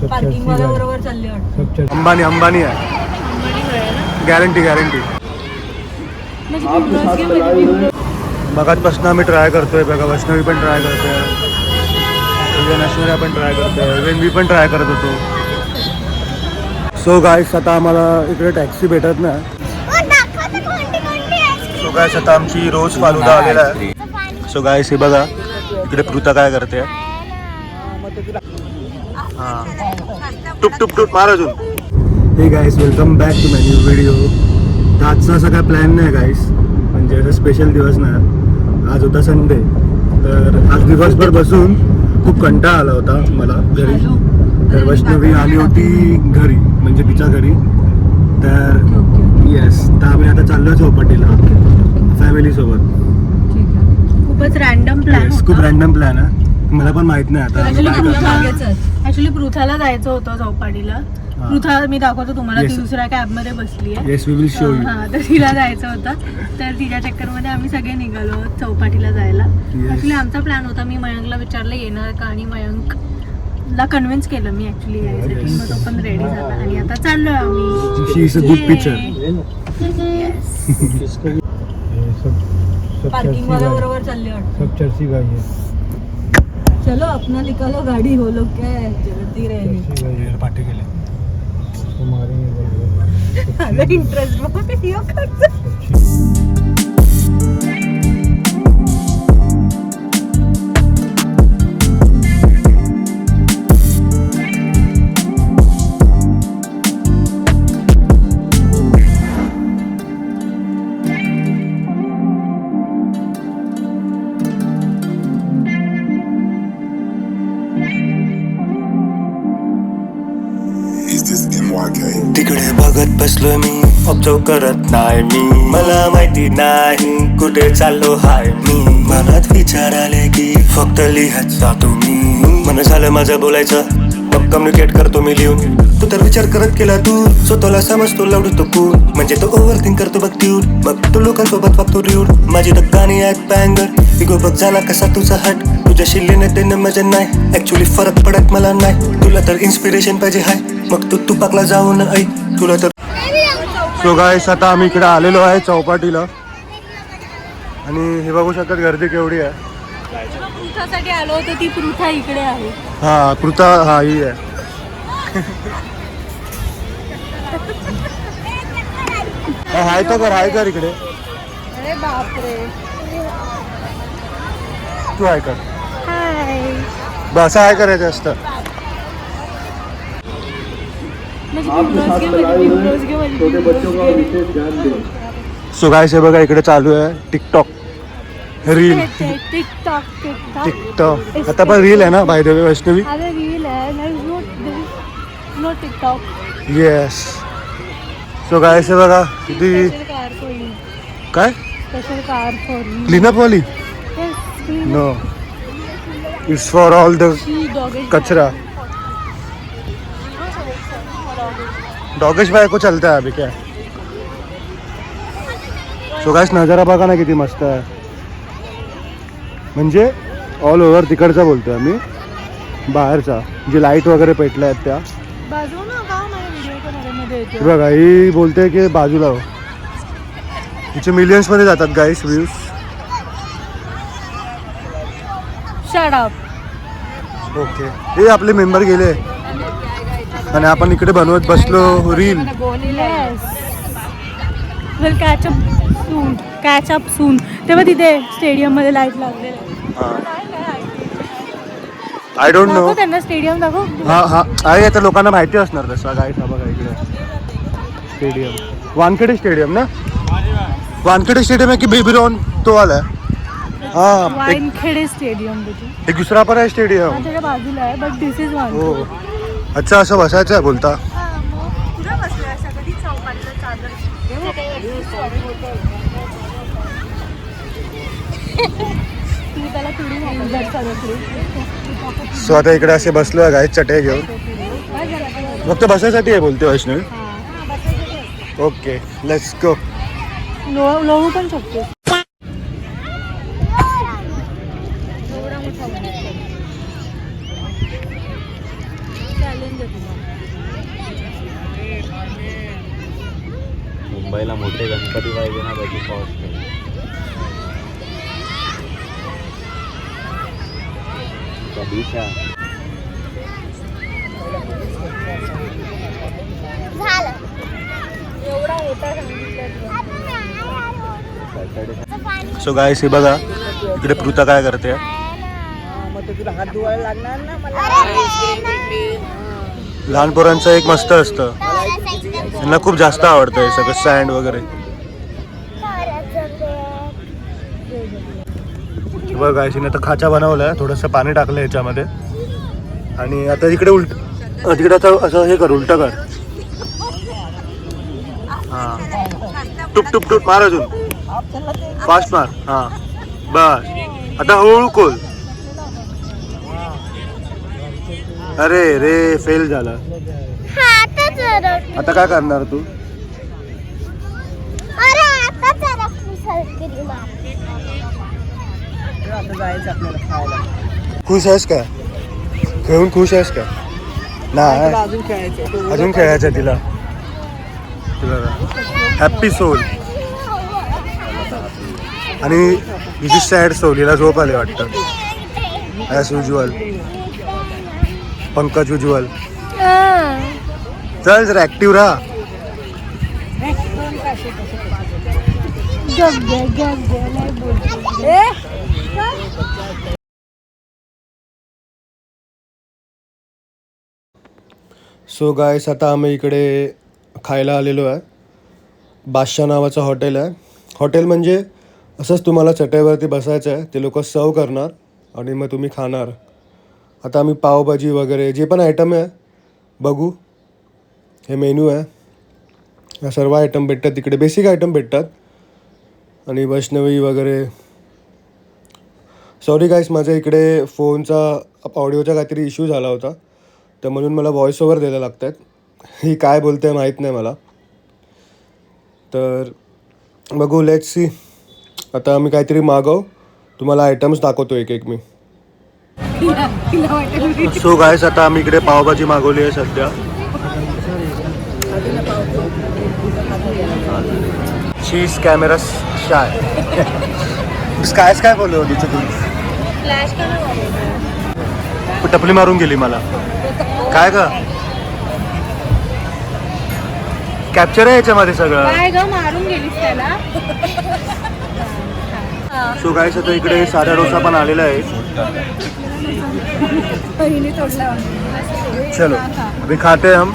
Parking वाला बरोबर चालले वाटतं. अंबानी अंबानी आहे, गॅरंटी गॅरंटी. मगाचपासून आम्ही ट्राय करतोय बघा. वैष्णवी पण ट्राय करतोय, ऐश्वर्या पण ट्राय करतोय, इव्हन मी पण ट्राय करत होतो. सो गाईस आता आम्हाला इकडे टॅक्सी भेटत नाही. सो गाईस आता आमची रोज फालुदा आलेला आहे. सो गाईस हे बघा इकडे पृथा काय करते. हां टुप टुप टुप मार अजून. Hey guys welcome back to my new video. तर आजचा असा काय प्लॅन नाही गाईस, म्हणजे असं स्पेशल दिवस नाही. आज होता संडे, तर आज दिवसभर बसून खूप कंटाळा आला होता मला घरी. तर वैष्णवी आली होती घरी, म्हणजे तिच्या घरी. तर येस, तर आम्ही आता चाललो चौपाटीला फॅमिली सोबत. खूपच रॅन्डम प्लॅन. खूप रॅन्डम प्लॅन आहे, मला पण माहित नाही आता. ऍक्च्युली पृथाला जायचं होतं चौपाटीला. पृथा मी दाखवतो तुम्हाला, ती दुसऱ्या कॅब मध्ये बसली आहे. Yes we will show you. हा, तर तिला जायचं होतं, तर तिच्या चक्करमध्ये आम्ही सगळे निघालो चौपाटीला जायला. ऍक्च्युली आमचा प्लॅन होता, मी मयंकला विचारलं येणार का, आणि मयंकला कन्व्हिन्स केलं मी ऍक्च्युली यायसाठी. मग तो पण रेडी झाला आणि आता चाललोय आम्ही. She is a good picture. Parking वाला बरोबर चालले वाटतं. सब चर्ची गाई है. चलो अपना निकालो गाड़ी, हो लोग क्या है चलती रहेंगे. पार्टी केले इंटरेस्ट तिकडे बघत बसलोय मी, ऑब्झर्व करत नाही मी. मला माहिती नाही कुठे चाललो हाय मी. मनात विचार आले की फक्त लिहत जातो मी. मन झालं माझं बोलायचं, मग कम्युनिकेट करतो मी लिहून. तू तर विचार करत केला तू, स्वतःला समजतो लावडतो कूल. म्हणजे तो ओव्हर थिंक करतो बघ ट्यून, मग तू लोकांसोबत वागतो ड्यूड. माझी तर गाणी आहेत बँगर, इगो बघ झाला कसा तुझा हट. तुझ्याशी लिहिण्यात देणं मजा नाही, ऍक्च्युली फरक पडत मला नाही. तुला तर इन्स्पिरेशन पाहिजे हाय, मग तू पाकला जाऊन ऐक तुला तर. सो गाईस आता आम्ही इकडे आलेलो आहे चौपाटीला, आणि हे बघू शकतात गर्दी केवढी आहे. पृथासाठी आलो होतो, ती पृथा इकडे आहे. हा पृथा, हा ही आहे. हाय तर कर, हाय कर इकडे. अरे बापरे, तू हाय कर. हाय. बस हाय करायचं असतं. सो गाईस हे बघा इकडे चालू आहे टिकटॉक रील. टिकटॉक आता पण रील आहे ना बाय द वे वैष्णवी. अरे रील आहे, no TikTok. Yes. So guys हे बघा किती काय स्पेशल कार फॉर क्लीनअप वाली. No, it's for all the कचरा. डॉगेश भाई को चलता है अभी क्या. सो गाइस नजारा बघा ना किती मस्त आहे. म्हणजे ऑल ओव्हर तिकडचा बोलतोय आम्ही, बाहेरचा जे लाईट वगैरे पेटल्या आहेत त्या. बघा ही बोलते की बाजूला हो. तिचे मिलियन्स मध्ये जातात गाईस व्ह्यूज. Shut up. ओके, हे आपले मेंबर गेले आणि आपण इकडे बनवत बसलो रील. कॅच अप सून. तेव्हा तिथे स्टेडियम मध्ये लाईट लागलेले. I don't know. त्यांना स्टेडियम दाखव. हा हा आहे, आता लोकांना माहिती असणार तसं. काय बघा इकडे स्टेडियम, वानखेडे स्टेडियम ना. वानखेडे स्टेडियम आहे की बेबीरॉन तो आला. हा वानखेडे स्टेडियम. एक दुसरा पण आहे स्टेडियम त्याच्या बाजूला आहे, बट दिस इज वन. हो अच्छा, असं बसायचं आहे बोलता. सो आता इकडे असे बसलो आहे गाईस चटई घेऊन. फक्त बसायसाठी आहे बोलते वैष्णवी. Okay let's go. लोळू पण शकतो. मुंबईला मोठे गणपती पाहिजे ना त्याची कॉस्ट बीच सो गाईस हे बघा इकडे पृथा काय करते. लहान पोरांचं एक मस्त असतं, त्यांना खूप जास्त आवडतं हे सगळं सँड वगैरे. बघा गाईस हिने तर खाचा बनवलाय, थोडंसं पाणी टाकलं याच्यामध्ये आणि आता इकडे तिकडे आता असं हे कर, उलट कर. हा टुप टुप टुप मार, अजून फास्ट मार. हा बस आता हळूहळू खोल. अरे रे फेल झाला. आता काय करणार तू? खुश आहेस का? खेळून खुश आहेस का? नाही अजून खेळायचं तिला. हॅप्पी सोल आणि हिची सॅड सोल. हिला झोप आली वाटतं ॲज युज्युअल. पंकज युज्युअल. चल जरा ऍक्टिव्ह राहा. सो गाईस आता आम्ही इकडे खायला आलेलो आहे. बादशाह नावाचं हॉटेल आहे. हॉटेल म्हणजे असंच तुम्हाला चटईवरती बसायचं आहे, ते लोक सर्व करणार आणि मग तुम्ही खाणार. आता आम्ही पावभाजी वगैरे जे पण आयटम आहे बघू. हे मेन्यू आहे. या सर्व आयटम भेटतात तिकडे, बेसिक आयटम भेटतात. आणि वैष्णवी वगैरे. सॉरी गाईस माझ्या इकडे फोनचा ऑडिओचा काहीतरी इश्यू झाला होता, तर म्हणून मला व्हॉइस ओव्हर द्यायला लागत आहेत. ही काय बोलते आहे माहीत नाही मला. तर बघू, लेट्स सी. आता आम्ही काहीतरी मागव, तुम्हाला आयटम्स दाखवतो एक एक मी. सो गाईस आता आम्ही इकडे पावभाजी मागवली आहे सध्या. चीज कॅमेरा शाय. काय बोलले होती तुम्ही? टपली मारून गेली मला. काय ग कॅप्चर आहे याच्यामध्ये सगळं. काय ग मारून गेलीस त्याला. सो गाईस आता इकडे साधा डोसा पण आलेला आहे. चलो अभी खाते हम.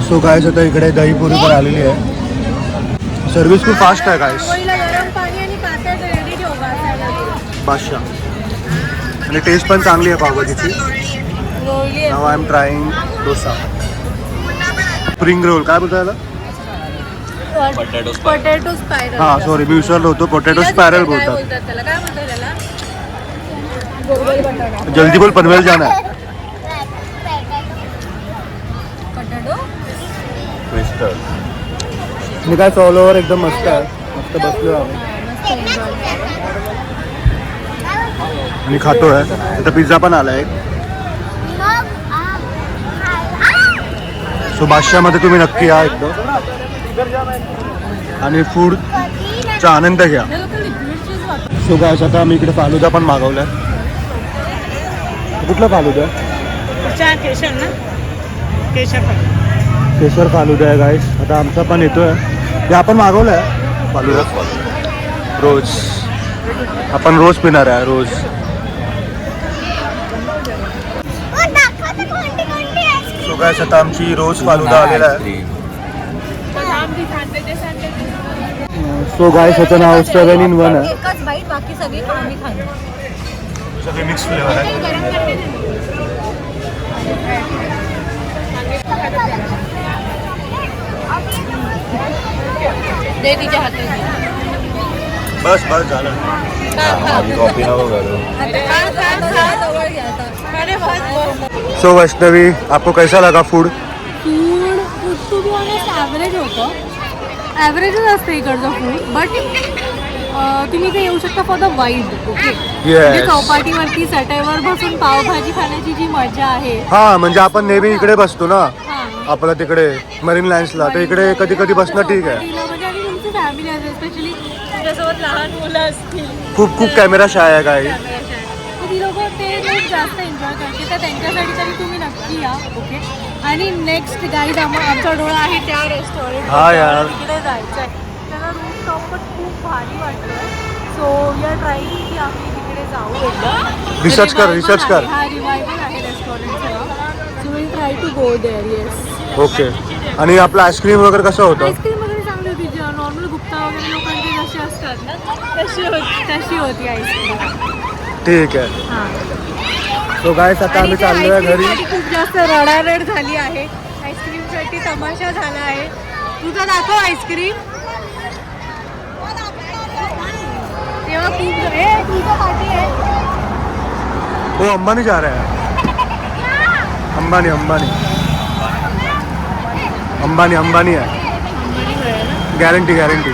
सो गाईस आता इकडे दही पुरी पण आलेली आहे. सर्विस खूप फास्ट आहे गाईस. गरम पाणी आणि पातळ रेडी ठेव बादशाह. आणि टेस्ट पण चांगली आहे पावभाजीची. नाव I am trying dosa. Spring roll काय बोलता याला? Potato spiral. हां सॉरी मी विसरलो होतो. पोटॅटो स्पायरल बोलतात. त्याला काय म्हणतात त्याला? जल्दी बोल पनवेल जाना है. मी काय ऑल ओव्हर एकदम मस्त आहे. मस्त बसलो आम्ही आणि खातोय. आता पिझ्झा पण आला एक. सो बादशाहमध्ये तुम्ही नक्की या एकदम आणि फूडचा आनंद घ्या. सो गाईस आता आम्ही इकडे फालुदा पण मागवलाय. कुठला फालुदा? केशर ना, केशर फालुदा आहे गाईस. आता आमचा पण येतोय. हे आपण मागवलाय फालुदा रोज. आपण रोज पिणार आहे रोज. सो गाईस आता आमची रोज फालुदा आलेला आहे. सो गाईस याचं नाव 7 in 1 आहे. एकच बाईट, बाकी सगळी आम्ही खाणार. सगळे मिक्स फ्लेवर आहे. दे तिच्या हातात. बस बस झालं. कॉफी नको करू. सो वैष्णवी आपको कैसा लगा food? Food to be honest average होतं. ॲव्हरेजच असतं इकडचं फूड. बट तुम्ही इथे येऊ शकता for the vibe. Okay, Yes. चौपाटीवरती चटईवर बसून पावभाजी खाण्याची जी मजा आहे. हा म्हणजे आपण नेहमी इकडे बसतो ना हा. आपलं तिकडे मरीन लाईन्सला, तर इकडे कधी कधी बसणं ठीक आहे. चौपाटीला म्हणजे आणि तुमची फॅमिली असेल, स्पेशली तुमच्यासोबत लहान मुलं असतील, खूप खूप कॅमेरा शाय आहे काही. तर ती लोक ते लोक जास्त एन्जॉय करते, तर त्यांच्यासाठी तरी तुम्ही नक्की या. ओके, आणि नेक्स्ट गाईड आमचा डोळा आहे त्या रेस्टॉरंट. हा यार. तिकडे जायचं आहे. त्याला रूम टॉप पण खूप भारी वाटलं. सो वी आर ट्राईंग की आम्ही तिकडे जाऊ एकदा. रिसर्च कर, रिसर्च कर. हा रिवायवल आहे रेस्टॉरंटचं. So will try to go there. Yes. Okay. आणि आपलं आईस्क्रीम वगैरे कसं होतं? आईस्क्रीम वगैरे चांगली होती. नॉर्मल गुप्ता वगैरे लोकांची जशी असतात ना तशी होती आईस्क्रीम. ठीक आहे. हां. सो गाईस आता आम्ही चाललोय घरी. आईस्क्रीमसाठी खूप जास्त रडारड झाली आहे. आईस्क्रीमसाठी तमाशा झाला आहे. तुझा दाखव आईस्क्रीम. तेव्हा खूप तुझा पार्टी आहे. हो अंबानी जा रहा है. अंबानी अंबानी अंबानी अंबानी आहे. Guarantee guarantee.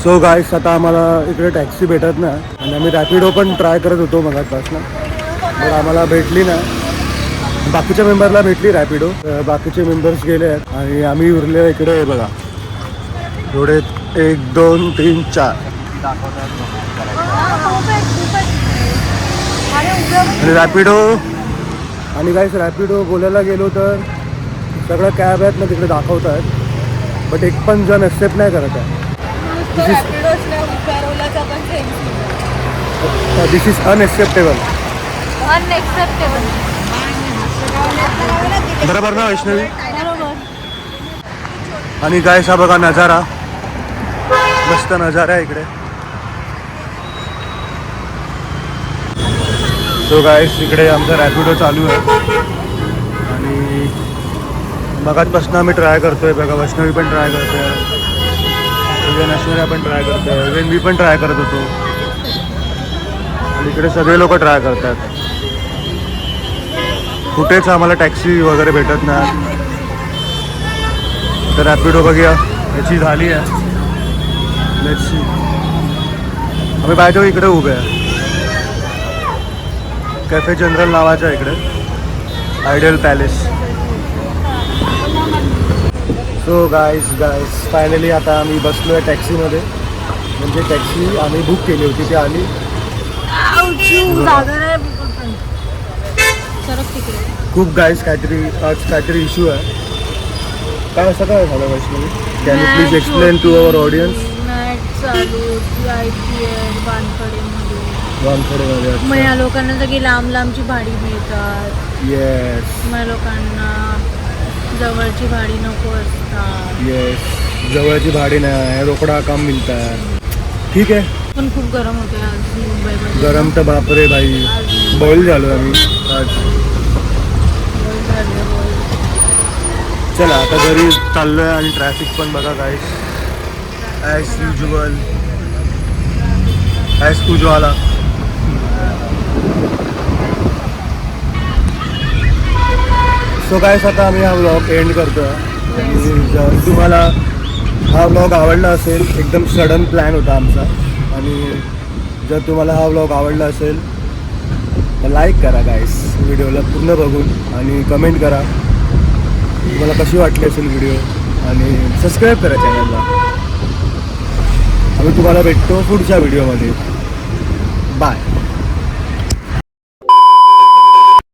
सो गाईस आता आम्हाला इकडे टॅक्सी भेटत ना, आणि आम्ही रॅपिडो पण ट्राय करत होतो मगाचपासून, पण आम्हाला भेटली ना. बाकीच्या मेंबरला भेटली रॅपिडो, बाकीचे मेंबर्स गेले आहेत आणि आम्ही उरले इकडे. बघा एवढे 1 2 3 4 आणि रॅपिडो. आणि गाईस रॅपिडो बोलायला गेलो तर सगळ्या कॅब आहेत ना तिकडे दाखवत आहेत, बट एक पण जण एक्सेप्ट नाही करत आहे. दिस इज अनएक्सेप्टेबल. बरोबर ना वैष्णवी? आणि गाईस हा बघा नजारा, मस्त नजारा आहे इकडे. सो गाईस इकडे आमचा रॅपिडो चालू आहे आणि मगाचपासून आम्ही ट्राय करतोय. बघा वैष्णवी पण ट्राय करतोय, इव्हन ऐश्वर्या पण ट्राय करतोय, इव्हन मी पण ट्राय करत होतो, आणि इकडे सगळे लोक ट्राय करतात. कुठेच आम्हाला टॅक्सी वगैरे भेटत नाही. तर रॅपिडो बघूया याची झाली आहे. Let's see. आम्ही बाय इकडे उभे आहे कॅफे जनरल नावाच्या इकडे, ideal palace. So guys finally आता आम्ही बसलो आहे टॅक्सीमध्ये. म्हणजे टॅक्सी आम्ही बुक केली होती ती आली. खूप गाईस काहीतरी इश्यू आहे. काय असं काय झालं Vaishnavi? Can you please explain to our audience? वानखडेमध्ये. मग या लोकांना सगळी लांब लांबची भाडी मिळतात. येस मग या लोकांना जवळची भाडी नको असतात. येस जवळची भाडी नाही, रोकडा काम मिळतात. ठीक आहे. पण खूप गरम होते आज मुंबईमध्ये. गरम तर बापरे भाई, बॉईल झालो आम्ही आज. चला आता घरी चाललोय आणि ट्रॅफिक पण बघा गाईस, as usual as तुझवाला. So guys आता आम्ही हा व्लॉग एंड करतोय. आणि जर तुम्हाला हा व्लॉग आवडला असेल, एकदम सडन प्लॅन होता आमचा, आणि जर तुम्हाला हा व्लॉग आवडला असेल तर लाईक करा गाईस व्हिडिओला पूर्ण बघून, आणि कमेंट करा तुम्हाला कशी वाटली असेल व्हिडिओ, आणि सबस्क्राईब करा चॅनलला. आम्ही तुम्हाला भेटतो पुढच्या व्हिडिओमध्ये. बाय.